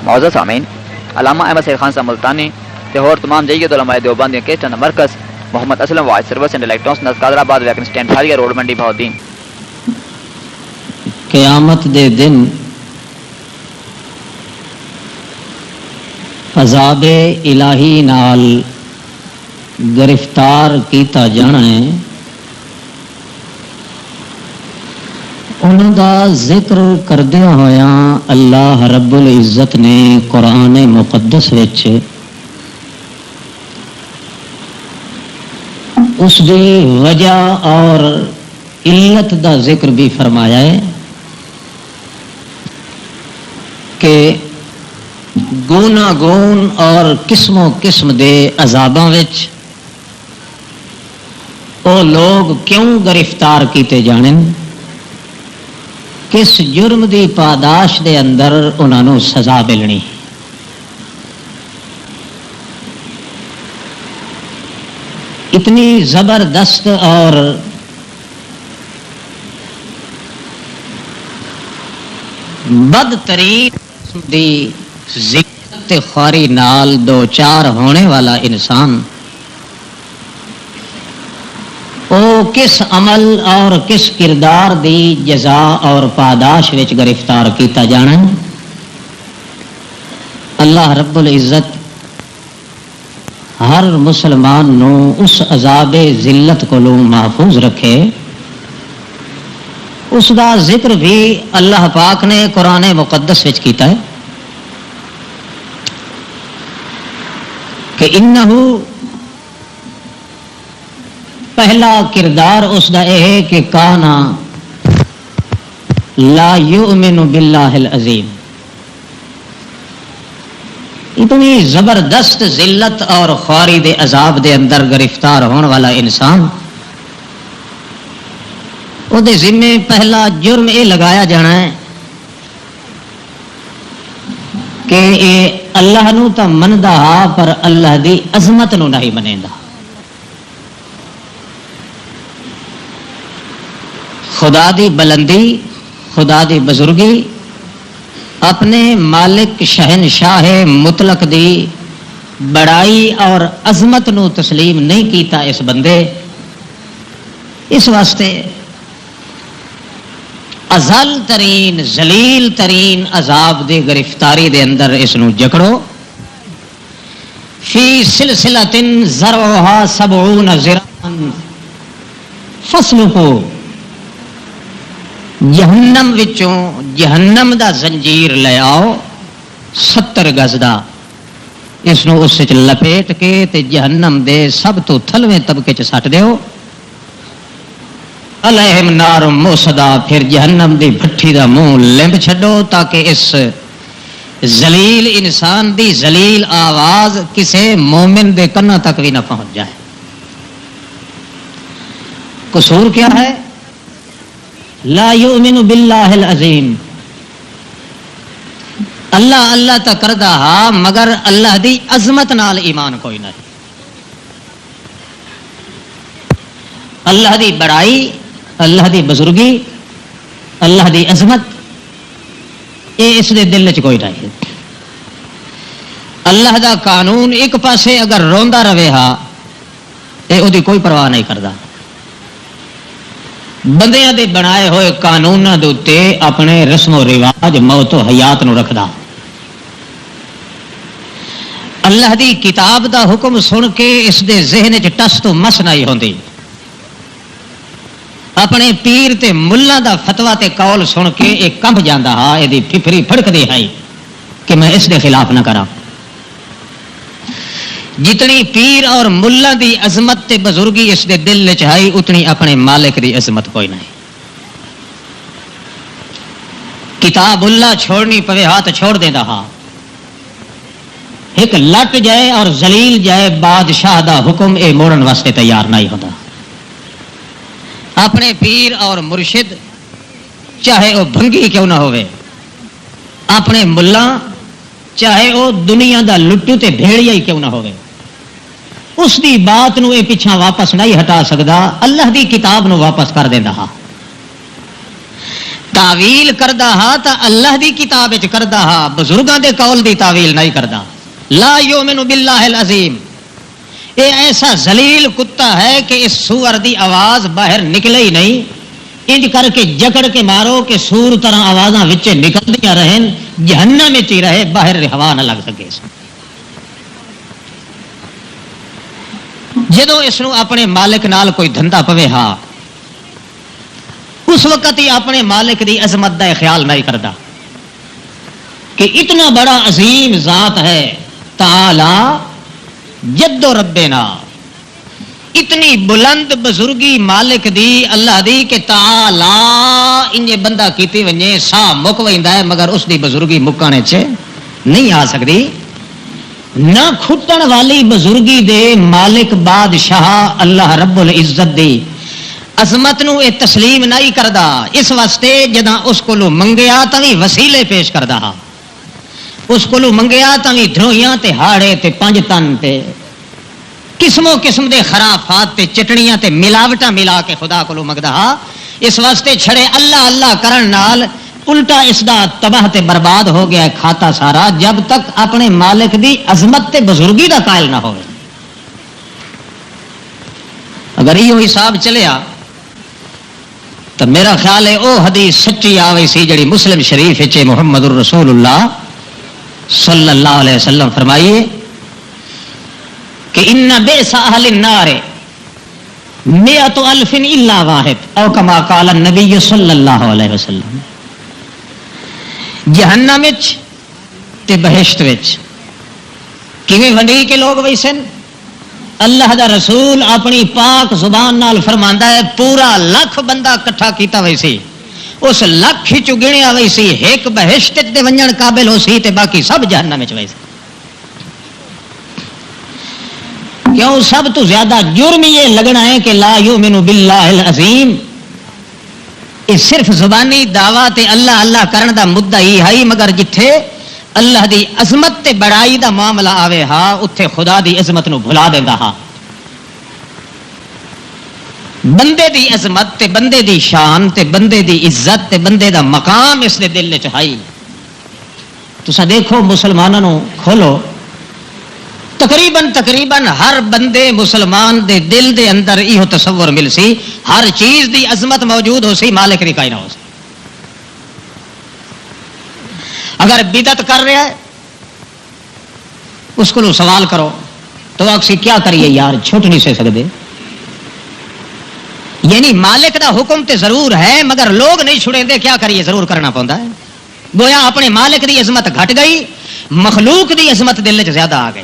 معزز سامعین، علامہ احمد سید خان صاحب ملتانی تے اور تمام جیت علماء دیوبند کے کیسٹن مرکز Muhammad Aslam voice service and electronics نزقادرآباد ویکن سٹینڈ فاریہ روڈ منڈی بہاؤالدین۔ قیامت دے دن عذاب الہی نال گرفتار کیتا جانا ہے، انہوں دا ذکر کردیا ہویا اللہ رب العزت نے قرآن مقدس وچ اس دی وجہ اور علت دا ذکر بھی فرمایا ہے کہ گوناگون اور قسم و قسم دے عذاباں وچ او لوگ کیوں گرفتار کیتے جانے، کس جرم دی پاداش دے اندر انہاں نوں سزا ملنی۔ اتنی زبردست اور بدترین دی ذلت خواری نال دو چار ہونے والا انسان او کس عمل اور کس کردار دی جزا اور پاداش وچ گرفتار کیتا جانا ہے۔ اللہ رب العزت ہر مسلمان نو اس عذاب ذلت کو محفوظ رکھے۔ اس دا ذکر بھی اللہ پاک نے قرآن مقدس وچ کیتا ہے کہ انہو پہلا کردار اس دا یہ ہے کہ کانا لا یؤمن باللہ العظیم۔ اتنی زبردست ذلت اور خواری دے عذاب دے اندر گرفتار ہونے والا انسان، او دے ذمے پہلا جرم یہ لگایا جانا ہے کہ اے اللہ نو تا مندا ہا پر اللہ دی عظمت نو نہیں منیندا۔ خدا دی بلندی، خدا دی بزرگی، اپنے مالک شہنشاہ مطلق دی بڑائی اور عظمت نو تسلیم نہیں کیتا اس بندے، اس واسطے ازل ترین ذلیل ترین عذاب دے گرفتاری دے اندر اس نو جکڑو۔ فی سلسلۃ ذرعها 70 ذراعا فاسلکو، جہنم وچوں جہنم دا زنجیر لے آؤ 70 گز دا، اس نو اس وچ لپیٹ کے تے جہنم دے سب تو تھلویں طبقے چ سٹ دیو۔ علیہم نار موصدا، پھر جہنم دی بھٹی دا منہ لمب چھڈو تاکہ اس ذلیل انسان دی ذلیل آواز کسے مومن دے کنا تک بھی نہ پہنچ جائے۔ قصور کیا ہے؟ لا یؤمن باللہ العظیم، اللہ اللہ تا کردا ہا مگر اللہ دی عظمت نال ایمان کوئی نہیں۔ اللہ دی بڑائی، اللہ دی بزرگی، اللہ دی عظمت یہ اس دے دل چ کوئی نہیں۔ اللہ دا قانون ایک پاسے اگر روندا رہے ہا تے او دی کوئی پرواہ نہیں کردا۔ بندیاں دے بنائے ہوئے قانوناں دے اوتے اپنے رسم و رواج موت و حیات نو رکھدا۔ اللہ دی کتاب دا حکم سن کے اس دے ذہن چ ٹس تو مس نہیں ہوندی۔ اپنے پیر تے ملہ دا فتویٰ تے قول سن کے ایک کمب جاندا ہا، اے دی پھپھری پھڑک دی ہے کہ میں اس دے خلاف نہ کراں۔ جتنی پیر اور ملہ دی عظمت تے بزرگی اس دے دل وچ ہے، اتنی اپنے مالک دی عظمت کوئی نہیں۔ کتاب اللہ چھوڑنی پوے ہاتھ چھوڑ دیندا ہا، ایک لٹ جائے اور ذلیل جائے بادشاہ دا حکم اے موڑن واسطے تیار نہیں ہوتا۔ اپنے پیر اور مرشد چاہے وہ بھنگی کیوں نہ ہوئے، اپنے ملا چاہے وہ دنیا دا لٹو تے بھیڑیا ہی کیوں نہ ہوئے، اس دی بات نو اے پیچھا واپس نہیں ہٹا سکدا، اللہ دی کتاب نو واپس کر دیندا ہا۔ تعویل کردا ہا تا اللہ دی کتاب وچ کردا ہا، بزرگاں دے قول دی تعویل نہیں کردا. لا یؤمن باللہ العظیم، یہ ایسا ذلیل کتا ہے کہ اس سور دی آواز باہر نکلے ہی نہیں، انج کر کے جکڑ کے مارو کہ سور طرح آوازاں وچے نکلدیاں رہن، جہنم وچ ہی رہے، باہر ہوا نہ لگ سکے. جدو اس نو اپنے مالک نال کوئی دھندا پوے ہا، اس وقت ہی اپنے مالک دی عظمت دا خیال نہیں کرتا کہ اتنا بڑا عظیم ذات ہے تعالی جد و ربنا، اتنی بلند بزرگی مالک دی اللہ دی کہ تعالی انجے بندہ کیتی ونجے سا مک ویندا ہے، مگر اس دی بزرگی مکانے چ نہیں آ سکتی. نہ کھٹن والی بزرگی دے مالک بادشاہ اللہ رب العزت دی عظمت نو اے تسلیم نہیں کردا. اس واسطے جداں اس کولو منگیا تاں وی وسیلے پیش کردا ہا، اس کولو منگیا تاں وی دھرویاں تے ہاڑے تے پنج تن تے قسموں قسم دے خرافات تے چٹنیاں تے ملاوٹاں ملا کے خدا کولو منگدا ہا. اس واسطے چھڑے اللہ اللہ کرن نال الٹا اس دا تباہ تے برباد ہو گیا ہے کھاتا سارا، جب تک اپنے مالک دی عظمت تے بزرگی دا قائل نہ ہوئے. اگر یہ حساب چلیا تو میرا خیال ہے او حدیث سچی آوئی سی جڑی مسلم شریف وچ محمد الرسول اللہ صلی اللہ علیہ وسلم فرمائیے کہ ان بئس اہل النار 100,000 الا واحد او کما قال النبی صلی اللہ علیہ وسلم. جہنم وچ تے بہشت وچ کیویں ونڈی کے لوگ ویسن؟ اللہ دا رسول اپنی پاک زبان نال فرماندا ہے پورا 1,00,000 بندہ کٹھا کیتا ویسی، اس 1,00,000 چ گنیا ویسی ایک بہشت تے ونجن قابل ہو سی تے باقی سب جہنم وچ ویسی. کیوں؟ سب تو زیادہ جرم یہ لگنا ہے کہ لا یؤمن باللہ العظیم، یہ صرف زبانی دعویٰ تے اللہ اللہ کرن دا مدعی ہے، مگر جتھے اللہ دی عظمت تے بڑائی دا معاملہ آوے ہا اتھے خدا دی عظمت نو بھلا دیندا ہا. بندے دی عظمت تے بندے دی شان تے بندے دی عزت تے بندے دا مقام اس دے دل وچ ہے. تساں دیکھو مسلماناں نو کھولو، تقریباً ہر بندے مسلمان دے دل دے اندر ایہو تصور مل سی، ہر چیز دی عظمت موجود ہو سی، مالک دی کائیں نہ ہو سی. اگر بدعت کر رہا ہے اس کو سوال کرو تو اکسی کیا کریے یار، چھوٹ نہیں سے سکتے. یعنی مالک دا حکم تے ضرور ہے مگر لوگ نہیں چھڑیں دے، کیا کریے ضرور کرنا پوندا ہے. گویا اپنے مالک دی عظمت گھٹ گئی، مخلوق دی عظمت دل وچ زیادہ آ گئی.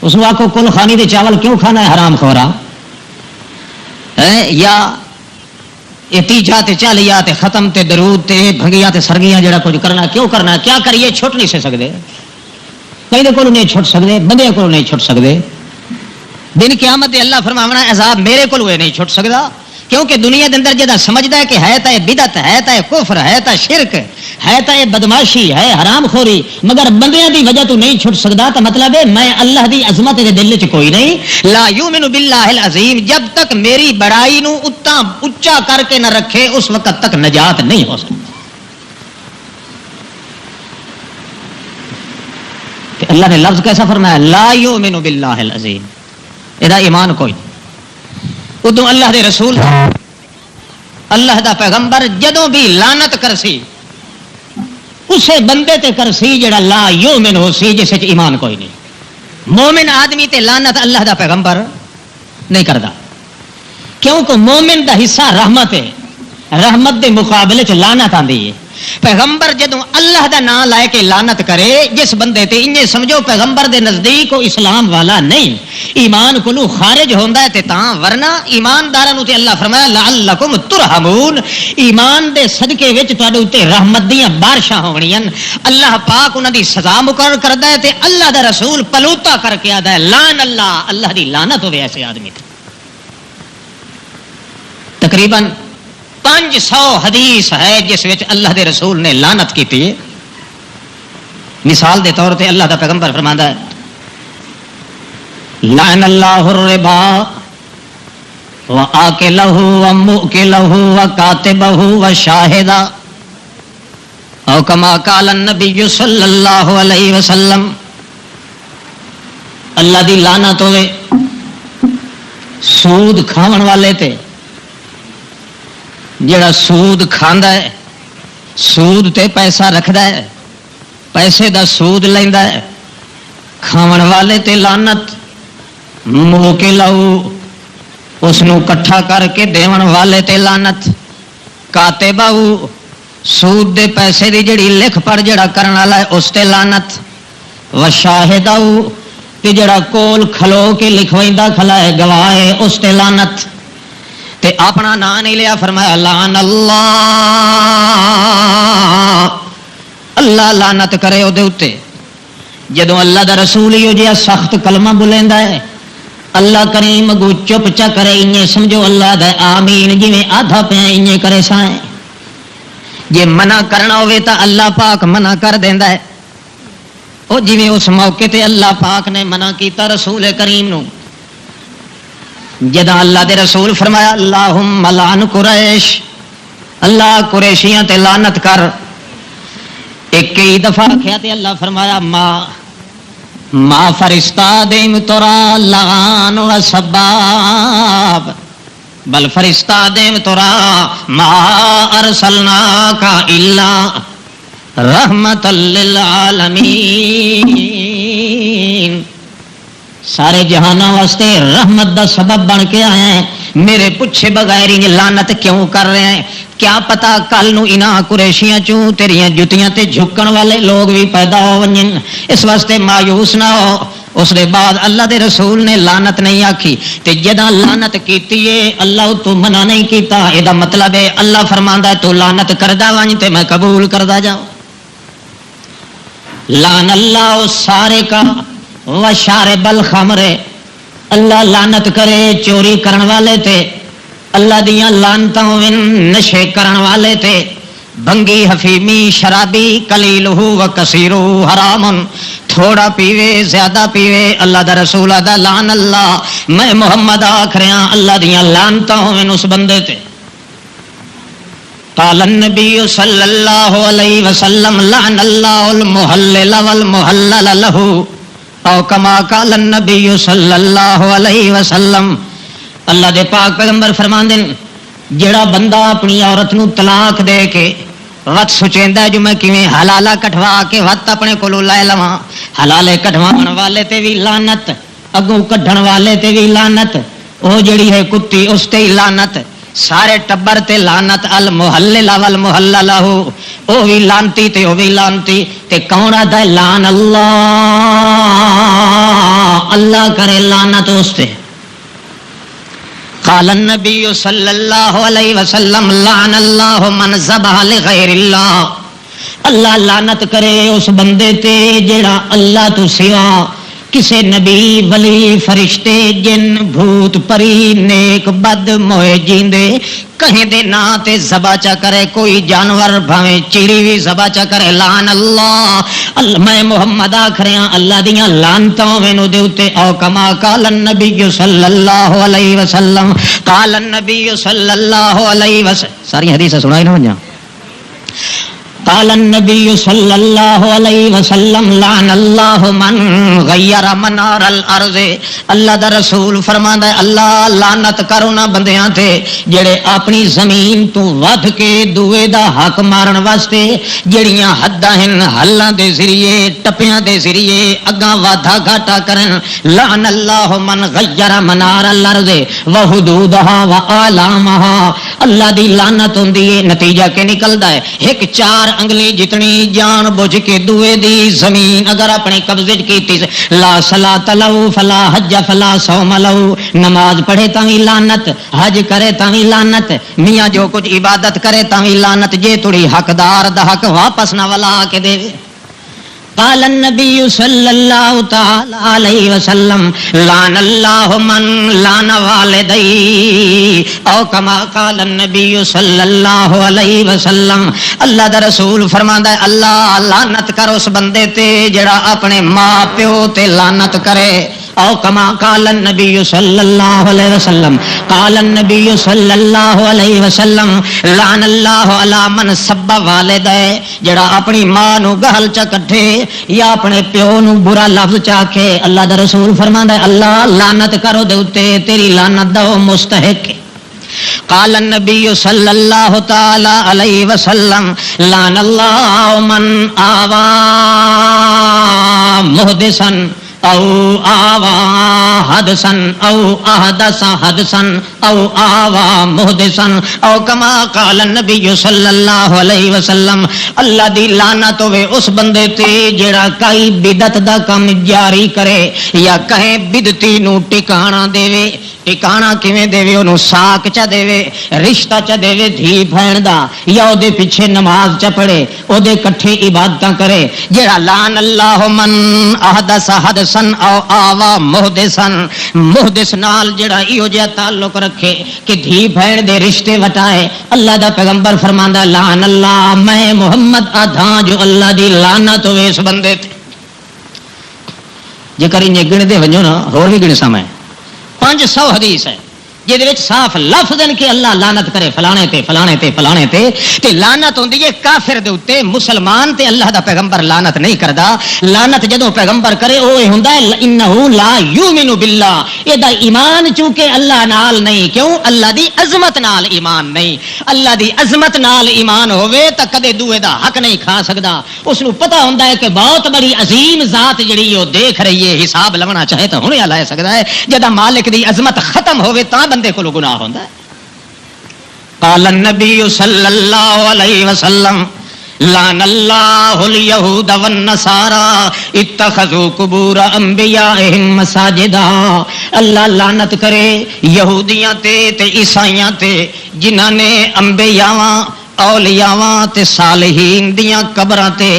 اس آخو کل خانی دے چاول کیوں کھانا ہے حرام خورا، یا تیجا تے چالیا تے ختم تے درود تے بھنگیا تے سرگیاں جڑا کچھ کرنا کیوں کرنا ہے؟ کیا کریے؟ چھٹ نہیں سے سکتے، کہیں کو نہیں چھٹ سکتے، بندے کو نہیں چھٹ سکتے. دن قیامت دے اللہ فرماونا عذاب میرے کو نہیں چھٹ سکتا، کیونکہ دنیا دے اندر جدا سمجھدا ہے کہ ہے تا بدعت، ہے تا کفر، ہے تا شرک، ہے تا بدماشی، ہے حرام خوری، مگر بندیاں دی وجہ تو نہیں چھٹ سکدا، تو مطلب ہے میں اللہ دی عظمت دے دل وچ کوئی نہیں. لا یؤمن باللہ العظیم، جب تک میری بڑائی نو اچا کر کے نہ رکھے اس وقت تک نجات نہیں ہو سکتی. کہ اللہ نے لفظ کیسا فرمایا؟ لا یؤمن باللہ العظیم، ادا ایمان کوئی نہیں. ادو اللہ دے رسول اللہ دا پیغمبر جدوں بھی لعنت کرسی اسے بندے تے کرسی جڑا لا یؤمن ہو سی، جس وچ ایمان کوئی نہیں. مومن آدمی تے لعنت اللہ دا پیغمبر نہیں کردا، کیونکہ مومن دا حصہ رحمت ہے، رحمت دے مقابلے چ لعنت آندی ہے. پیغمبر جدوں اللہ دا نام لائے کے لعنت کرے جس بندے تے، انجے سمجھو پیغمبر دے نزدیک کو اسلام والا نہیں، ایمان کو خارج ہوندا ہے تے تاں، ورنہ ایمانداراں تے اللہ فرمایا لعلکم ترحمون، ایمان دے صدقے وچ تواڈے اوتے رحمت دیاں بارشاں ہونیاں. اللہ پاک انہاں دی سزا مقرر کردا ہے تے اللہ دا رسول پلوتا کر کے آدا ہے لعن اللہ، اللہ دی لعنت ہوے ایسے آدمی تے. تقریباً 500 حدیث ہے جس وچ اللہ دے رسول نے لعنت کیتی ہے. مثال دے طور تے اللہ دا پیغمبر فرماندا ہے لعن اللہ الربا وآکلہ ومؤکلہ وکاتبہ وشاہدہ او کما قال النبی صلی اللہ علیہ وسلم. اللہ دی لعنت ہوئے سود کھاون والے تے، جڑا سود کھاندا ہے، سود تے پیسہ رکھدا ہے، پیسے دا سود لیندا ہے، کھاون والے تے لعنت. موکلہ اس نو کٹھا کر کے دیون والے تے لعنت. کاتبہ سود دے پیسے دی جڑی لکھ پڑھ جڑا کرن والا ہے اس تے لعنت. وشاہدہ کہ جڑا کول کھلو کے لکھوائندا کھلا ہے گواہ ہے اس تے لعنت. تے اپنا نام نہیں لیا، فرمایا لعن اللہ، اللہ لعنت کرے او دے اوتے. جدوں اللہ دا رسول ہی جہا سخت کلمہ بولیندا ہے، اللہ کریم اگو چپ چا کرے، انہیں سمجھو اللہ دا آمین جویں آدھا پیا انہیں کرے سائیں. جے منع کرنا ہوئے تا اللہ پاک منع کر دیندا ہے، او جویں اس موقع تے اللہ پاک نے منع کیتا رسول کریم نو. جداں اللہ دے رسول فرمایا اللہم لعن قریش، اللہ قریشیاں تے لعنت کر، ایک کئی دفعہ کیا تے اللہ فرمایا ما فرشتہ دیم تورا لعان و سباب، بل فرشتہ دیم تورا ما ارسلناک الا رحمت للعالمین، سارے جہانوں واسطے رحمت دا سبب بن کے آئے ہیں. میرے پوچھے بغیر ہی لعنت کیوں کر رہے ہیں؟ کیا پتا کل نو انہاں قریشیاں چوں تیریاں جتیاں تے جھکن والے لوگ بھی پیدا ہو ونجن، اس واسطے مایوس نہ ہو. اس دے بعد اللہ دے رسول نے لعنت نہیں آکھی، تے جداں لعنت کیتی ہے اللہ تو منع نہیں کیتا. اے دا مطلب ہے اللہ فرماندا ہے تو لعنت کردا ونج تے میں قبول کردا جاؤں. لعن اللہ سارے کا وشارب الخمر، اللہ لعنت کرے چوری کرن والے تے، اللہ دیاں لعنتاں ہوئن نشے کرن والے تے. بھنگی حفیمی شرابی قلیلہ و کثیرہ حرام، تھوڑا پیوے زیادہ پیوے اللہ دا رسول دا لعن اللہ. میں محمد آکھ رہا اللہ دیاں لعنتاں ہوئن اس بندے تے. قال النبی صلی اللہ علیہ وسلم لعن اللہ المحلل والمحلل لہ، او کما قال النبی صلی اللہ علیہ وسلم. اللہ دے پاک پیغمبر فرماندے جڑا بندہ اپنی عورت نو طلاق دے کے وقت سوچیندا ہے جو میں کیویں حلالہ کٹوا کے وقت اپنے کولوں لے لواں، حلالے کٹوان والے تے بھی لعنت، اگوں کڈھن والے تے بھی لعنت، او جڑی ہے کتی اس تے لعنت، سارے ٹبر تے لعنت. المحلل والمحلل لہ، او بھی لعنتی تے او بھی لعنتی. تے کون آدا ہے لعن اللہ، اللہ کرے لعنت اس تے. قال النبی صلی اللہ علیہ وسلم لعن اللہ من ذبح لغیر اللہ، اللہ لعنت کرے اس بندے تے جڑا اللہ تو سوا کسے نبی ولی فرشتے جن بھوت پری نیک بد موئے جیندے کہیں دے نا تے ذبح چا کرے، کوئی جانور بھاویں چیڑی بھی ذبح چا کرے. لعن اللہ، میں محمد آکھ رہا اللہ دیاں لعنتاں وینو دے اوتے. او کما قال النبی صلی اللہ علیہ وسلم، قال النبی صلی اللہ علیہ وسلم، ساری حدیث سنائی نہ ونجا. قال النبی صلی اللہ علیہ وسلم لعن اللہ من غیر منار الارض، اللہ دا رسول فرماندا ہے اللہ لعنت کرو نا بندیاں تے جڑے اپنی زمین تو ودھ کے دوے دا حق مارن واسطے جڑیاں حداں ہن حلاں دے ذریعے ٹپیاں دے ذریعے اگاں وادھا گھاٹا کرن. لعن اللہ من غیر منار الارض وحدودها واعلامها، اللہ دی لعنت ہوندی ہے. نتیجہ کہ نکلدا ہے ایک 4 انگلی جتنی جان بوجھ کے دوے دی زمین اگر اپنے قبضے کیتی، لا صلاۃ لہ فلا حج فلا صوم لہ، نماز پڑھے تاں وی لعنت، حج کرے تاں وی لعنت، میاں جو کچھ عبادت کرے تاں وی لعنت، جے تھوڑی حقدار دا حق واپس نہ ولا کے دے. قال النبی صلی اللہ تعالی علیہ وسلم لعن اللہ من لعن والدی، او کما قال النبی صلی اللہ علیہ وسلم، اللہ دا رسول فرماندا ہے اللہ لعنت کر اس بندے تے جڑا اپنے ماں پیو تے لعنت کرے. او کما قال النبی صلی اللہ علیہ وسلم قال النبی صلی اللہ علیہ وسلم لعن اللہ علی من سب والدہ جڑا اپنی ماں نو گہل چا کٹھے یا اپنے پیو نو برا لفظ چاکھے اللہ دا رسول فرماندا ہے اللہ لعنت کرو دے اتے تیری لعنت دا مستحق ہے قال النبی صلی اللہ تعالی علیہ وسلم لعن اللہ من آوا محدثن او آوا حدثن او احدث حدثن او آوا محدثن او کما قال النبی صلی اللہ علیہ وسلم اللہ دی لعنت ہوے اس بندے تے جڑا کئی بدعت دا کام جاری کرے یا کہیں بدعتی نو ٹکانا دے ٹکانا کیویں دے انہوں ساک چا دے رشتہ چا دے دھی بہن دا یا او دے پیچھے نماز چا پڑے او دے کٹھے عبادتاں کرے جڑا لعن اللہ من احدث حدثن او آوا محدثن محدث نال جڑا ایو جہا تعلق رکھے کہ دھی بہن دے رشتے وٹائے اللہ دا پیغمبر فرماندا لعن اللہ میں محمد آدھاں جو اللہ دی لعنت ہوئے اس بندے تے جے کری نے گن دے ونجو نا ہور بھی گن سامے 500 حدیث ہے جہد صاف لفظ ہیں کہ اللہ لعنت کرے فلانے تے فلانے تے فلانے تے لعنت ہوندی ہے کافر دے اوتے مسلمان تے اللہ دا پیغمبر لعنت نہیں کردا لعنت جدوں پیغمبر کرے او ہوندا ہے انه لا یؤمن باللہ اے دا ایمان چونکہ اللہ نال نہیں کیوں اللہ دی عظمت نال ایمان نہیں اللہ دی عظمت نال ایمان ہوے تا کدے دوے دا حق نہیں کھا سکدا اس نو پتہ ہوندا ہے کہ بہت بڑی عظیم ذات جڑی او دیکھ رہی ہے حساب لونا چاہے تو ہنے لے سکدا ہے جدا مالک دی عظمت ختم ہوے تا بندے کو گناہ ہوندا ہے قال النبی صلی اللہ علیہ وسلم لعن اللہ الیہود والنصارى اتخذوا قبور انبیائہم مساجدا اللہ لعنت کرے یہودیاں تے عیسائیاں تے جنہاں نے انبیاءاں اولیاءاں تے صالحین دیاں قبراں تے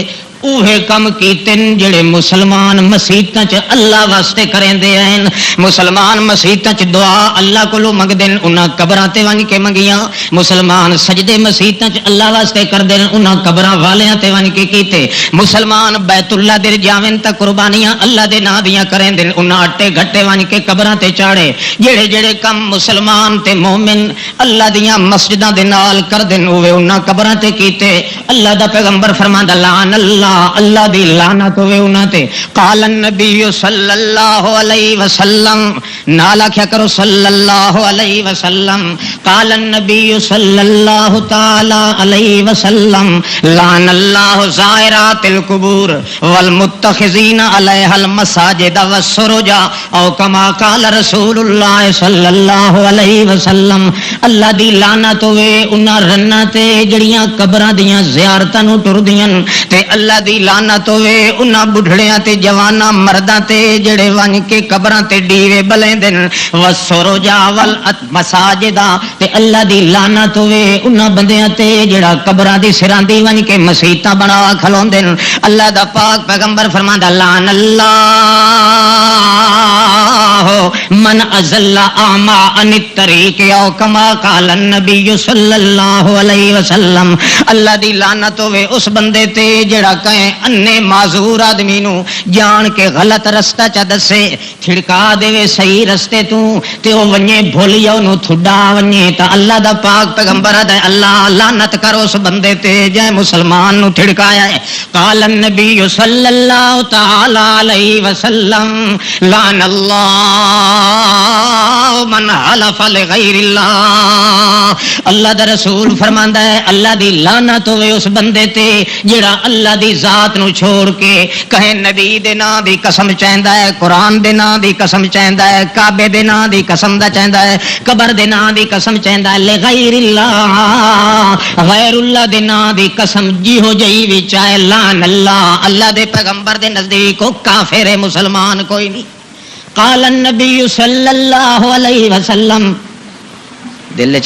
اوہے کم کیتن جڑے مسلمان مسیتاں چ اللہ واسطے کریندے ہیں مسلمان مسیتاں چ دعا اللہ کولوں منگدن انہاں قبراں تے ون کے منگیاں مسلمان سجدے مسیتاں چ اللہ واسطے کردے انہاں قبراں والیاں تے ون کے کیتے مسلمان بیت اللہ دے جاویں تے قربانیاں اللہ دے نام دیاں کریندے انہاں اٹے گھٹے ون کے قبراں تے چاڑے جڑے جڑے کم مسلمان تے مومن اللہ دیاں مسجداں دے نال کردن اوے انہاں قبراں تے کیتے اللہ دا پیغمبر فرماندا لعن اللہ دی لعنت ہوئے انہاں تے قال النبی صلی اللہ علیہ وسلم نالا کیا کرو صلی اللہ علیہ وسلم قال النبی صلی اللہ تعالی علیہ وسلم لعن اللہ زائرات القبور والمتخذین علیہ المساجد والسرجا او کما قال رسول اللہ صلی اللہ علیہ وسلم اللہ دی لعنت ہوئے انہاں رناں تے جڑیاں قبراں دیاں زیارتاں نو ٹردیاں تے اللہ دی لعنت ہوے انہاں بڈھڑیاں تے جواناں مرداں تے جڑے ون کے قبراں تے ڈیوے بلیندن وسرجا والمساجد تے اللہ دی لعنت ہوے انہاں بندیاں تے جڑا قبراں دی سراں دی ون کے مسیتاں بنا کھلوندن اللہ دا پاک پیغمبر فرماندا لعن اللہ من ازل اعما عن الطریق او کما قال النبی صلی اللہ علیہ وسلم اللہ دی لعنت ہوے اس بندے تے جڑا کہیں انے معذور آدمی نو جان کے غلط رستہ چا دسے چھڑکا دے صحیح رستے تو تے او ونجے بھولیا انو تھڈا ونجے تا اللہ دا پاک پیغمبر دے اللہ لعنت کرو اس بندے تے جے مسلمان نو چھڑکایا ہے قال النبی صلی اللہ تعالی علیہ وسلم لعن اللہ من حلف لغیر اللہ اللہ دا رسول فرماندا ہے اللہ دی لعنت ہوے اس بندے تے جڑا اللہ دی ذات نو چھوڑ کے کہیں نبی دے نام دی قسم چاہندا ہے قرآن دے نام دی قسم چاہندا ہے کعبے دے نام دی قسم دا چاہندا ہے قبر دے نام دی قسم چاہندا ہے لغیر اللہ غیر اللہ دے نام دی قسم جی ہو جئی وی چاہے لعن اللہ اللہ دے پیغمبر دے نزدیک کو کافر ہے مسلمان کوئی نہیں قال النبی صلی اللہ علیہ وسلم دل